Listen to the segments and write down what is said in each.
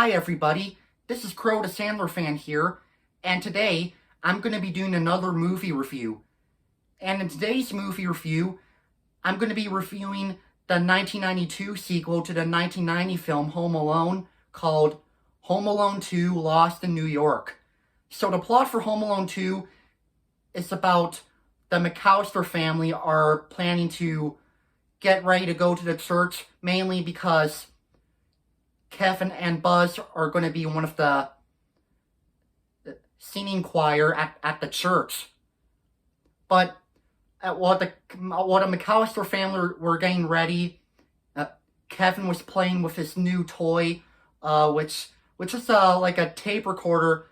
Hi everybody, this is Crow the Sandler fan here, and today I'm going to be doing another movie review. And in today's movie review, I'm going to be reviewing the 1992 sequel to the 1990 film Home Alone called Home Alone 2: Lost in New York. So the plot for Home Alone 2 is about the McAllister family are planning to get ready to go to the church, mainly because Kevin and Buzz are going to be one of the singing choir at the church. But while the McAllister family were getting ready, Kevin was playing with his new toy, which is like a tape recorder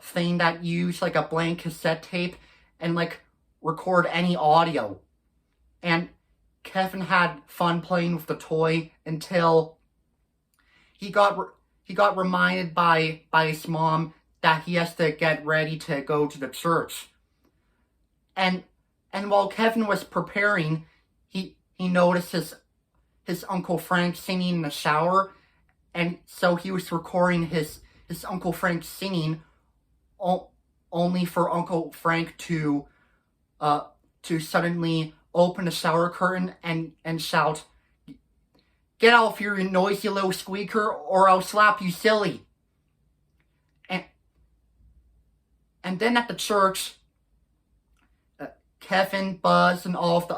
thing that used like a blank cassette tape and like record any audio. And Kevin had fun playing with the toy until he got reminded by his mom that he has to get ready to go to the church. And while Kevin was preparing, he noticed his Uncle Frank singing in the shower, and so he was recording his Uncle Frank singing only for Uncle Frank to suddenly open the shower curtain and shout, "Get out here, you noisy little squeaker, or I'll slap you silly." And then at the church, Kevin, Buzz, and all of the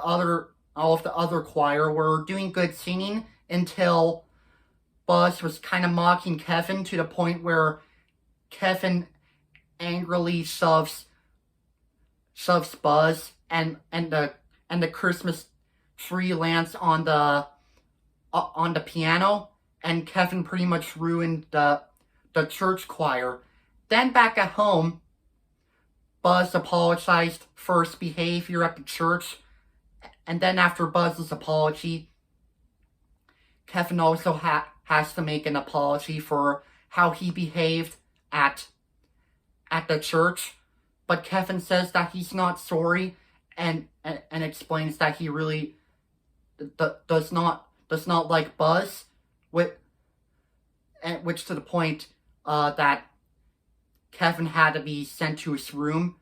other choir were doing good singing until Buzz was kind of mocking Kevin to the point where Kevin angrily shoves Buzz and the Christmas tree lands on the piano, and Kevin pretty much ruined the church choir. Then back at home, Buzz apologized for his behavior at the church, and then after Buzz's apology, Kevin also has to make an apology for how he behaved at the church. But Kevin says that he's not sorry, and explains that he really does not like Buzz, which to the point that Kevin had to be sent to his room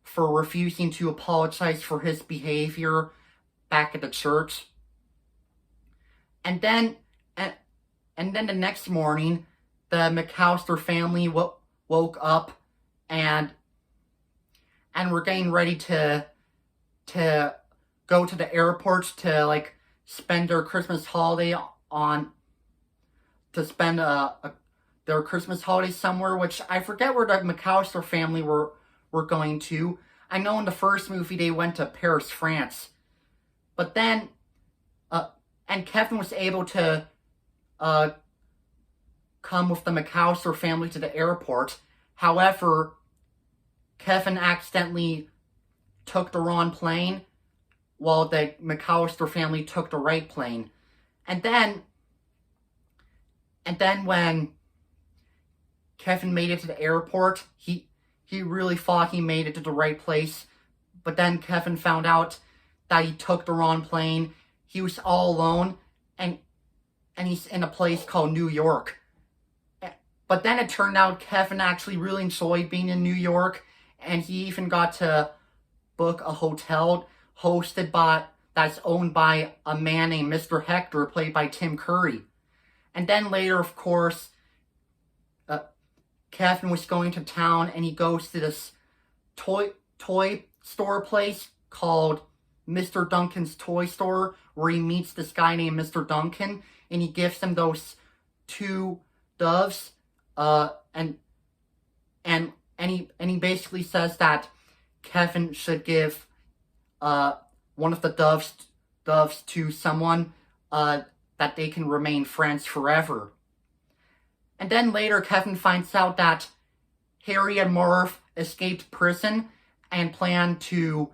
for refusing to apologize for his behavior back at the church. And then the next morning, the McAllister family woke up and were getting ready to go to the airport to like spend their Christmas holiday their Christmas holiday somewhere, which I forget where the McAllister family were going to. I know in the first movie they went to Paris, France. But then, and Kevin was able to come with the McAllister family to the airport. However, Kevin accidentally took the wrong plane, while the McAllister family took the right plane. And then when Kevin made it to the airport, he really thought he made it to the right place, but then Kevin found out that he took the wrong plane. He was all alone, and he's in a place called New York. But then it turned out Kevin actually really enjoyed being in New York, and he even got to book a hotel that's owned by a man named Mr. Hector, played by Tim Curry. And then later, of course, Kevin was going to town, and he goes to this toy store place called Mr. Duncan's Toy Store, where he meets this guy named Mr. Duncan, and he gives him those two doves, and he basically says that Kevin should give one of the doves to someone that they can remain friends forever. And then later, Kevin finds out that Harry and Marv escaped prison and plan to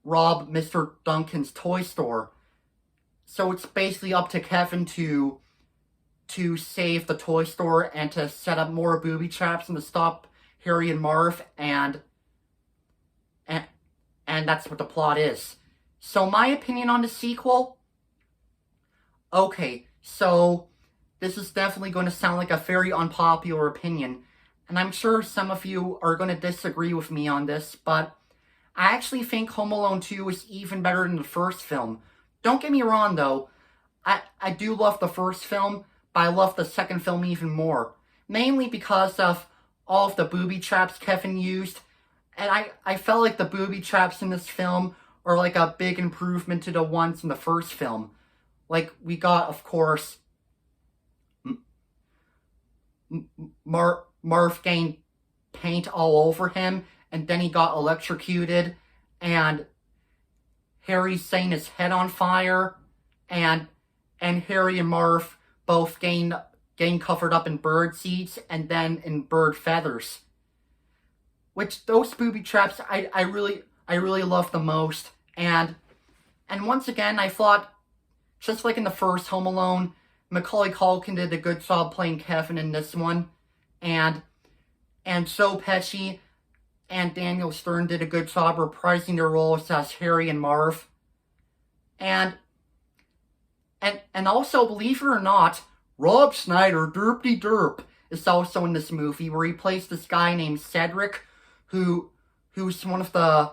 rob Mr. Duncan's toy store. So it's basically up to Kevin to save the toy store and to set up more booby traps and to stop Harry and Marv, and that's what the plot is. So my opinion on the sequel, okay, So this is definitely going to sound like a very unpopular opinion, and I'm sure some of you are going to disagree with me on this, but I actually think Home Alone 2 is even better than the first film. Don't get me wrong though, I do love the first film, but I love the second film even more. Mainly because of all of the booby traps Kevin used, and I felt like the booby traps in this film are like a big improvement to the ones in the first film. Like, we got, of course, Marv gained paint all over him, and then he got electrocuted, and Harry's setting his head on fire, and Harry and Marv both gain covered up in bird seeds and then in bird feathers. Which those booby traps I really love the most. And once again, I thought, just like in the first Home Alone, Macaulay Culkin did a good job playing Kevin in this one, and Joe Pesci and Daniel Stern did a good job reprising their roles as Harry and Marv. And also, believe it or not, Rob Schneider, Derpy Derp, is also in this movie, where he plays this guy named Cedric, who's one of the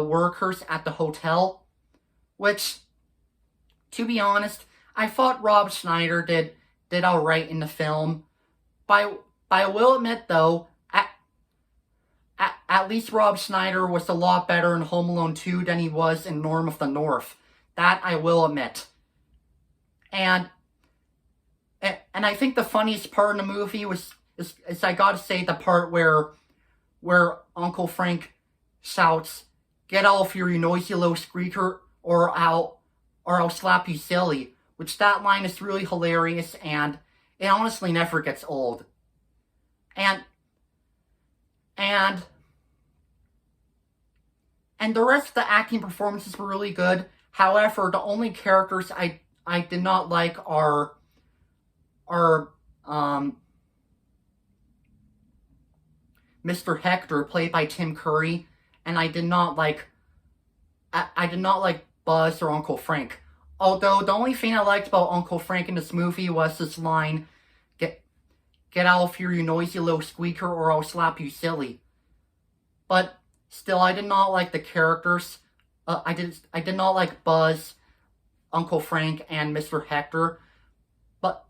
workers at the hotel. Which, to be honest, I thought Rob Schneider did alright in the film. But I will admit though, at least Rob Schneider was a lot better in Home Alone 2 than he was in Norm of the North. That I will admit. And I think the funniest part in the movie is I gotta say the part where Uncle Frank shouts, "Get off here, you noisy little squeaker, or I'll slap you silly," which that line is really hilarious, and it honestly never gets old. And the rest of the acting performances were really good. However, the only characters I did not like are Mr. Hector, played by Tim Curry, and I did not like Buzz or Uncle Frank. Although the only thing I liked about Uncle Frank in this movie was this line, "Get out of here, you noisy little squeaker, or I'll slap you silly." But still, I did not like the characters. I did not like Buzz, Uncle Frank, and Mr. Hector. But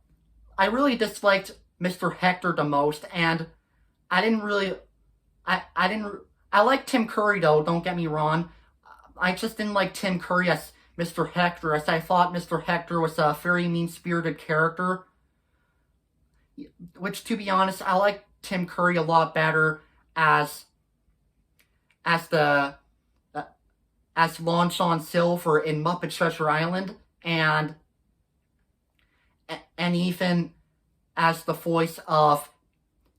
I really disliked Mr. Hector the most, and I liked Tim Curry though, don't get me wrong. I just didn't like Tim Curry as Mr. Hector, as I thought Mr. Hector was a very mean-spirited character. Which, to be honest, I like Tim Curry a lot better as Lon Sean Silver in Muppet Treasure Island, and even as the voice of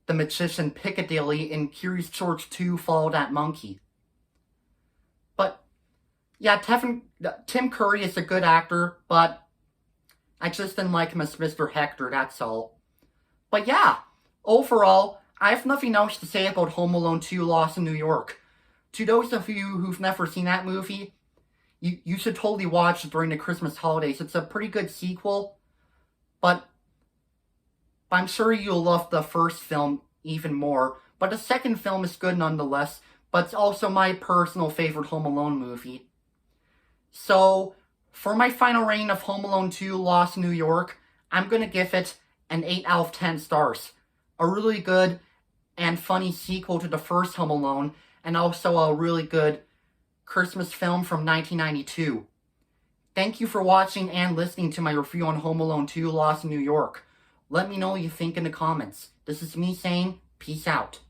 the magician Piccadilly in Curious George 2: Follow That Monkey. But yeah, Tim Curry is a good actor, but I just didn't like him as Mr. Hector, that's all. But yeah, overall, I have nothing else to say about Home Alone 2: Lost in New York. To those of you who've never seen that movie, you should totally watch it during the Christmas holidays. It's a pretty good sequel, but I'm sure you'll love the first film even more. But the second film is good nonetheless, but it's also my personal favorite Home Alone movie. So, for my final rating of Home Alone 2: Lost in New York, I'm going to give it an 8 out of 10 stars. A really good and funny sequel to the first Home Alone, and also a really good Christmas film from 1992. Thank you for watching and listening to my review on Home Alone 2: Lost in New York. Let me know what you think in the comments. This is me saying, peace out.